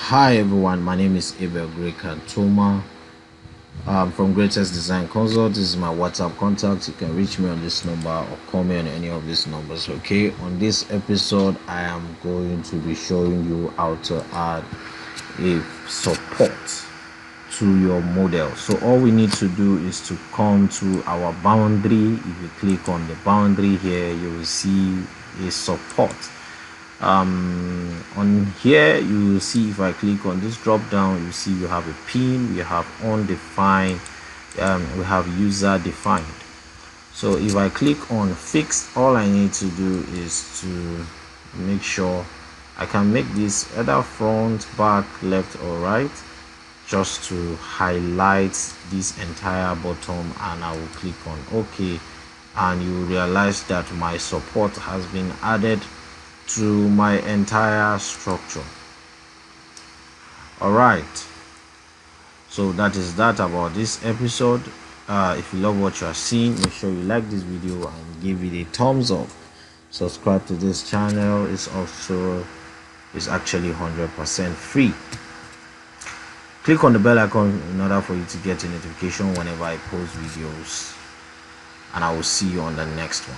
Hi everyone, my name is Abel Greykantoma from Greatest Design Consult. This is my WhatsApp contact. You can reach me on this number or call me on any of these numbers. Okay, on this episode I am going to be showing you how to add a support to your model. So all we need to do is to come to our boundary. If you click on the boundary here, you will see a support. On here you will see, if I click on this drop down, you see you have a pin, we have undefined, we have user defined. So if I click on fixed, all I need to do is to make sure I can make this either front, back, left or right, just to highlight this entire bottom, and I will click on OK, and you realize that my support has been added to my entire structure. All right, so that is that about this episode. If you love what you are seeing, make sure you like this video and give it a thumbs up. Subscribe to this channel. It's actually 100% free. Click on the bell icon in order for you to get a notification whenever I post videos, and I will see you on the next one.